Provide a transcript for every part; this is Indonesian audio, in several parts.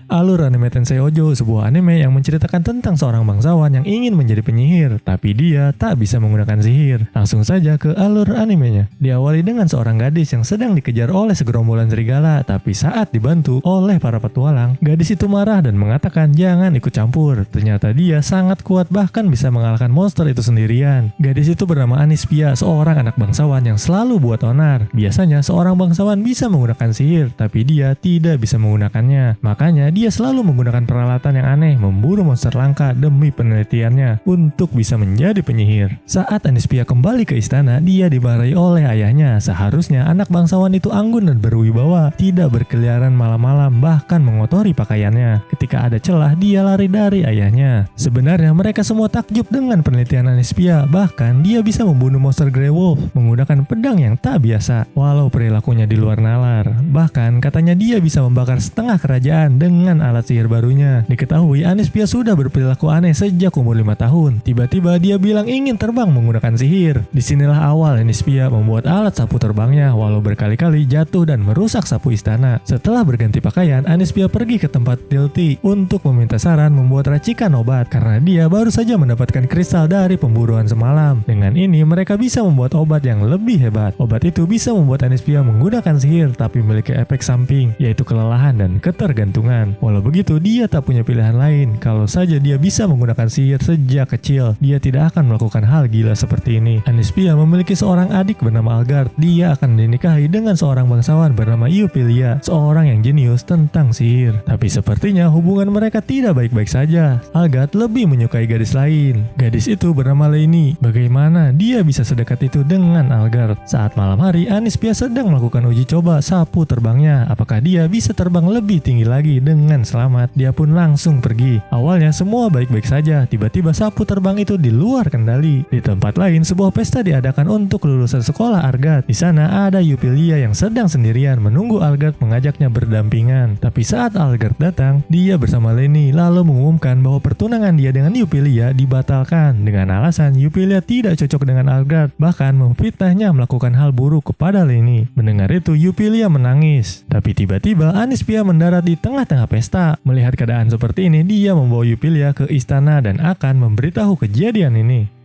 Alur anime Tensei Ojo, sebuah anime yang menceritakan tentang seorang bangsawan yang ingin menjadi penyihir, tapi dia tak bisa menggunakan sihir. Langsung saja ke alur animenya. Diawali dengan seorang gadis yang sedang dikejar oleh segerombolan serigala, tapi saat dibantu oleh para petualang, gadis itu marah dan mengatakan jangan ikut campur. Ternyata dia sangat kuat, bahkan bisa mengalahkan monster itu sendirian. Gadis itu bernama Anispia, seorang anak bangsawan yang selalu buat onar. Biasanya seorang bangsawan bisa menggunakan sihir, tapi dia tidak bisa menggunakannya. Makanya dia selalu menggunakan peralatan yang aneh, memburu monster langka demi penelitiannya untuk bisa menjadi penyihir. Saat Anispia kembali ke istana, dia dimarahi oleh ayahnya. Seharusnya anak bangsawan itu anggun dan berwibawa, tidak berkeliaran malam-malam, bahkan mengotori pakaiannya. Ketika ada celah, dia lari dari ayahnya. Sebenarnya mereka semua takjub dengan penelitian Anispia, bahkan dia bisa membunuh monster Grey Wolf menggunakan pedang yang tak biasa, walau perilakunya di luar nalar. Bahkan katanya dia bisa membakar setengah kerajaan dengan alat sihir barunya. Diketahui Anispia sudah berperilaku aneh sejak umur 5 tahun. Tiba-tiba dia bilang ingin terbang menggunakan sihir. Disinilah awal Anispia membuat alat sapu terbangnya, walau berkali-kali jatuh dan merusak sapu istana. Setelah berganti pakaian, Anispia pergi ke tempat Tilty untuk meminta saran membuat racikan obat, karena dia baru saja mendapatkan kristal dari pemburuan semalam. Dengan ini mereka bisa membuat obat yang lebih hebat. Obat itu bisa membuat Anispia menggunakan sihir, tapi memiliki efek samping, yaitu kelelahan dan ketergantungan. Walau begitu, dia tak punya pilihan lain. Kalau saja dia bisa menggunakan sihir sejak kecil, dia tidak akan melakukan hal gila seperti ini. Anispia memiliki seorang adik bernama Algard. Dia akan dinikahi dengan seorang bangsawan bernama Eupilia, seorang yang jenius tentang sihir. Tapi sepertinya hubungan mereka tidak baik-baik saja. Algard lebih menyukai gadis lain. Gadis itu bernama Laini. Bagaimana dia bisa sedekat itu dengan Algard? Saat malam hari, Anispia sedang melakukan uji coba sapu terbangnya. Apakah dia bisa terbang lebih tinggi lagi dengan selamat? Dia pun langsung pergi. Awalnya semua baik-baik saja. Tiba-tiba sapu terbang itu di luar kendali. Di tempat lain, sebuah pesta diadakan untuk lulusan sekolah Algard. Di sana ada Eupilia yang sedang sendirian menunggu Algard mengajaknya berdampingan. Tapi saat Algard datang, dia bersama Leni lalu mengumumkan bahwa pertunangan dia dengan Eupilia dibatalkan dengan alasan Eupilia tidak cocok dengan Algard, bahkan memfitnahnya melakukan hal buruk kepada Leni. Mendengar itu, Eupilia menangis. Tapi tiba-tiba Anispia mendarat di tengah-tengah pesta. Melihat keadaan seperti ini, dia membawa Eupilia ke istana dan akan memberitahu kejadian ini.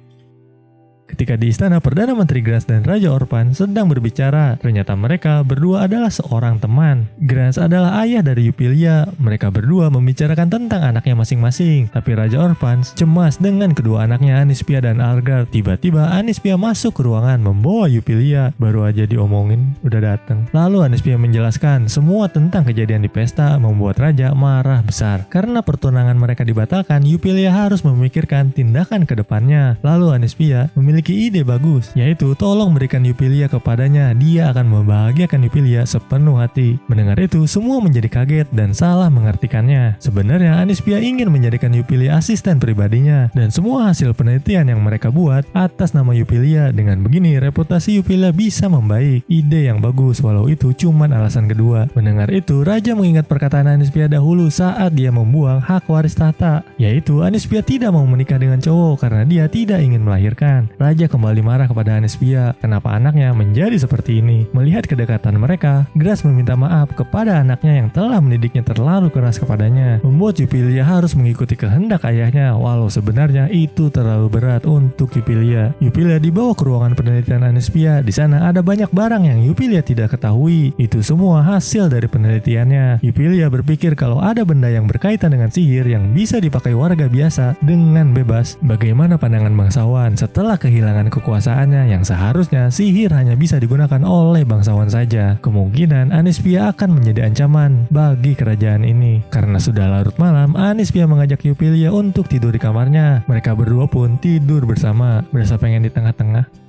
Ketika di istana, Perdana Menteri Gras dan Raja Orpan sedang berbicara. Ternyata mereka berdua adalah seorang teman. Gras adalah ayah dari Eupilia. Mereka berdua membicarakan tentang anaknya masing-masing. Tapi Raja Orpan cemas dengan kedua anaknya, Anispia dan Algard. Tiba-tiba Anispia masuk ke ruangan membawa Eupilia. Baru aja diomongin, udah datang. Lalu Anispia menjelaskan semua tentang kejadian di pesta, membuat Raja marah besar. Karena pertunangan mereka dibatalkan, Eupilia harus memikirkan tindakan ke depannya. Lalu Anispia memiliki ide bagus, yaitu tolong berikan Eupilia kepadanya. Dia akan membahagiakan Eupilia sepenuh hati. Mendengar itu, semua menjadi kaget dan salah mengartikannya. Sebenarnya Anispia ingin menjadikan Eupilia asisten pribadinya, dan semua hasil penelitian yang mereka buat atas nama Eupilia. Dengan begini, reputasi Eupilia bisa membaik. Ide yang bagus, walau itu cuman alasan kedua. Mendengar itu, Raja mengingat perkataan Anispia dahulu saat dia membuang hak waris tahta, yaitu Anispia tidak mau menikah dengan cowok karena dia tidak ingin melahirkan. Raja kembali marah kepada Anispia, kenapa anaknya menjadi seperti ini. Melihat kedekatan mereka, Gras meminta maaf kepada anaknya yang telah mendidiknya terlalu keras kepadanya, membuat Eupilia harus mengikuti kehendak ayahnya, walau sebenarnya itu terlalu berat untuk Eupilia. Eupilia dibawa ke ruangan penelitian Anispia. Di sana ada banyak barang yang Eupilia tidak ketahui. Itu semua hasil dari penelitiannya. Eupilia berpikir kalau ada benda yang berkaitan dengan sihir yang bisa dipakai warga biasa dengan bebas. Bagaimana pandangan bangsawan setelah kehilangan kekuasaannya yang seharusnya sihir hanya bisa digunakan oleh bangsawan saja? Kemungkinan Anispia akan menjadi ancaman bagi kerajaan ini. Karena sudah larut malam, Anispia mengajak Eupilia untuk tidur di kamarnya. Mereka berdua pun tidur bersama, berasa pengen di tengah-tengah.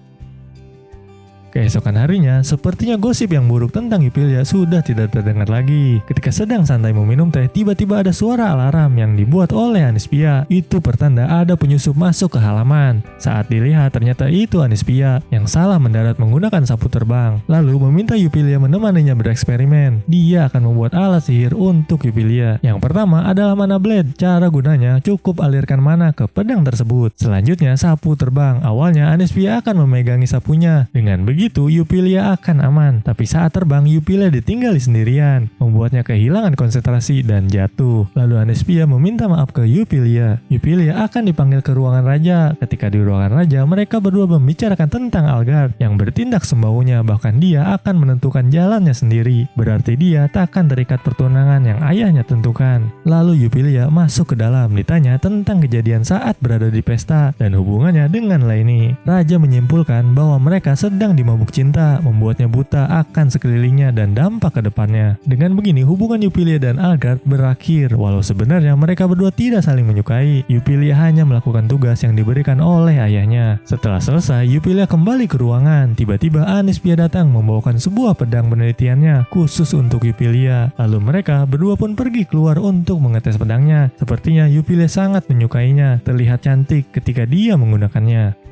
Keesokan harinya, sepertinya gosip yang buruk tentang Eupilia sudah tidak terdengar lagi. Ketika sedang santai meminum teh, tiba-tiba ada suara alarm yang dibuat oleh Anispia. Itu pertanda ada penyusup masuk ke halaman. Saat dilihat, ternyata itu Anispia yang salah mendarat menggunakan sapu terbang. Lalu meminta Eupilia menemaninya bereksperimen. Dia akan membuat alat sihir untuk Eupilia. Yang pertama adalah mana blade. Cara gunanya cukup alirkan mana ke pedang tersebut. Selanjutnya sapu terbang. Awalnya Anispia akan memegangi sapunya. Dengan begitu begitu Yupilia akan aman. Tapi saat terbang, Yupilia ditinggali sendirian, membuatnya kehilangan konsentrasi dan jatuh. Lalu Anespia meminta maaf ke Yupilia. Yupilia akan dipanggil ke ruangan raja. Ketika di ruangan raja, mereka berdua membicarakan tentang Algard yang bertindak sembaunya, bahkan dia akan menentukan jalannya sendiri. Berarti dia tak akan terikat pertunangan yang ayahnya tentukan. Lalu Yupilia masuk ke dalam, ditanya tentang kejadian saat berada di pesta dan hubungannya dengan Laini. Raja menyimpulkan bahwa mereka sedang dimabuk cinta, membuatnya buta akan sekelilingnya dan dampak ke depannya. Dengan begini, hubungan Yupilia dan Algard berakhir, walau sebenarnya mereka berdua tidak saling menyukai. Yupilia hanya melakukan tugas yang diberikan oleh ayahnya. Setelah selesai, Yupilia kembali ke ruangan. Tiba-tiba Anespia datang membawakan sebuah pedang penelitiannya khusus untuk Yupilia. Lalu mereka berdua pun pergi keluar untuk mengetes pedangnya. Sepertinya Yupilia sangat menyukainya, terlihat cantik ketika dia menggunakannya.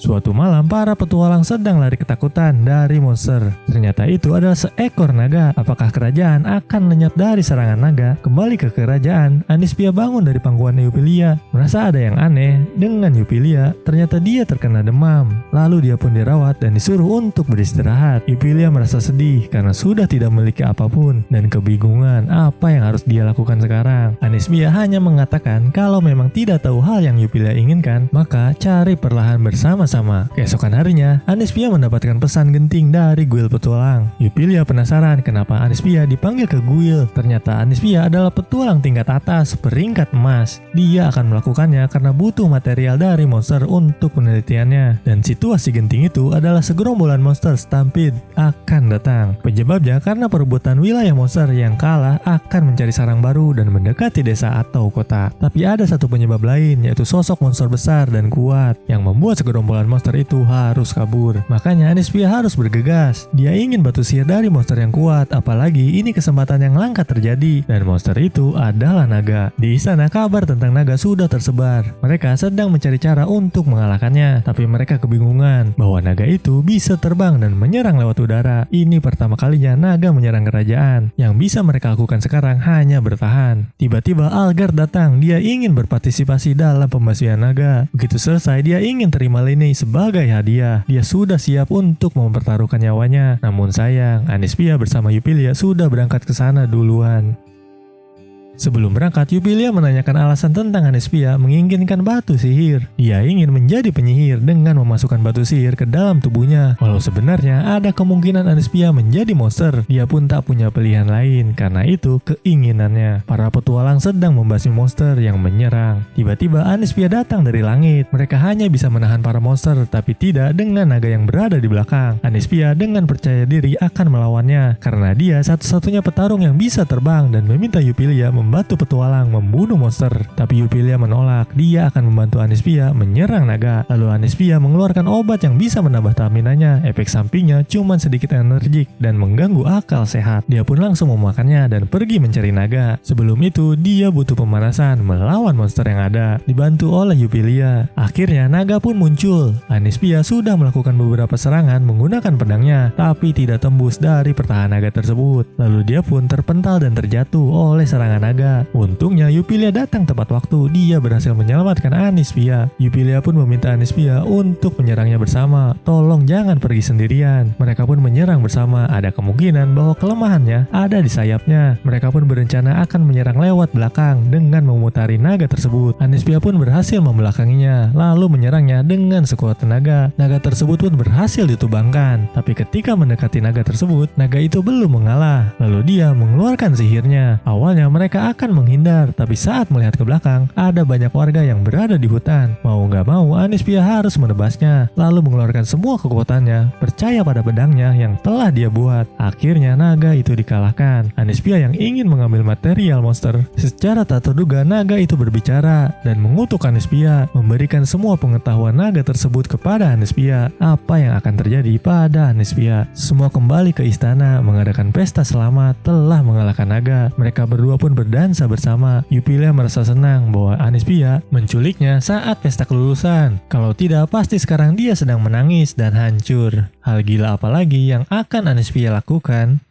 Suatu malam, para petualang sedang lari ketakutan dari monster. Ternyata itu adalah seekor naga. Apakah kerajaan akan lenyap dari serangan naga? Kembali ke kerajaan, Anespia bangun dari pangkuan Yupilia. Merasa ada yang aneh dengan Yupilia. Ternyata dia terkena demam. Lalu dia pun dirawat dan disuruh untuk beristirahat. Yupilia merasa sedih karena sudah tidak memiliki apapun dan kebingungan apa yang harus dia lakukan sekarang. Anespia hanya mengatakan kalau memang tidak tahu hal yang Yupilia inginkan, maka cari perlahan bersama. Keesokan harinya, Anespia mendapatkan pesan genting dari guil petualang. Yupilia penasaran kenapa Anespia dipanggil ke guil. Ternyata Anespia adalah petualang tingkat atas, peringkat emas. Dia akan melakukannya karena butuh material dari monster untuk penelitiannya. Dan situasi genting itu adalah segerombolan monster Stampede akan datang. Penyebabnya karena perebutan wilayah monster yang kalah akan mencari sarang baru dan mendekati desa atau kota. Tapi ada satu penyebab lain, yaitu sosok monster besar dan kuat yang membuat segerombolan monster itu harus kabur. Makanya Anespia harus bergegas. Dia ingin batu sihir dari monster yang kuat, apalagi ini kesempatan yang langka terjadi. Dan monster itu adalah naga. Di istana kabar tentang naga sudah tersebar. Mereka sedang mencari cara untuk mengalahkannya, tapi mereka kebingungan bahwa naga itu bisa terbang dan menyerang lewat udara. Ini pertama kalinya naga menyerang kerajaan. Yang bisa mereka lakukan sekarang hanya bertahan. Tiba-tiba Algard datang. Dia ingin berpartisipasi dalam pembasmian naga. Begitu selesai, dia ingin terima Laini sebagai hadiah. Dia sudah siap untuk mempertaruhkan nyawanya. Namun sayang, Anespia bersama Yupilia sudah berangkat ke sana duluan. Sebelum berangkat, Yupilia menanyakan alasan tentang Anespia menginginkan batu sihir. Dia ingin menjadi penyihir dengan memasukkan batu sihir ke dalam tubuhnya. Walau sebenarnya ada kemungkinan Anespia menjadi monster, dia pun tak punya pilihan lain. Karena itu keinginannya. Para petualang sedang membasmi monster yang menyerang. Tiba-tiba Anespia datang dari langit. Mereka hanya bisa menahan para monster, tapi tidak dengan naga yang berada di belakang. Anespia dengan percaya diri akan melawannya, karena dia satu-satunya petarung yang bisa terbang dan meminta Yupilia membantu petualang membunuh monster. Tapi Yupilia menolak. Dia akan membantu Anespia menyerang naga. Lalu Anespia mengeluarkan obat yang bisa menambah staminanya. Efek sampingnya cuma sedikit energik dan mengganggu akal sehat. Dia pun langsung memakannya dan pergi mencari naga. Sebelum itu, dia butuh pemanasan melawan monster yang ada, dibantu oleh Yupilia. Akhirnya naga pun muncul. Anespia sudah melakukan beberapa serangan menggunakan pedangnya, tapi tidak tembus dari pertahanan naga tersebut. Lalu dia pun terpental dan terjatuh oleh serangan naga. Untungnya Yupilia datang tepat waktu. Dia berhasil menyelamatkan Anespia. Yupilia pun meminta Anespia untuk menyerangnya bersama. Tolong jangan pergi sendirian. Mereka pun menyerang bersama. Ada kemungkinan bahwa kelemahannya ada di sayapnya. Mereka pun berencana akan menyerang lewat belakang dengan memutari naga tersebut. Anespia pun berhasil membelakanginya, lalu menyerangnya dengan sekuat tenaga. Naga tersebut pun berhasil ditumbangkan. Tapi ketika mendekati naga tersebut, naga itu belum mengalah. Lalu dia mengeluarkan sihirnya. Awalnya mereka akan menghindar, tapi saat melihat ke belakang, ada banyak warga yang berada di hutan. Mau nggak mau, Anespia harus menebasnya, lalu mengeluarkan semua kekuatannya, percaya pada pedangnya yang telah dia buat. Akhirnya naga itu dikalahkan. Anespia yang ingin mengambil material monster, secara tak terduga naga itu berbicara dan mengutuk Anespia, memberikan semua pengetahuan naga tersebut kepada Anespia. Apa yang akan terjadi pada Anespia? Semua kembali ke istana mengadakan pesta selamat telah mengalahkan naga. Mereka berdua pun berdansa bersama. Yupilia merasa senang bahwa Anespia menculiknya saat pesta kelulusan. Kalau tidak, pasti sekarang dia sedang menangis dan hancur. Hal gila apa lagi yang akan Anespia lakukan?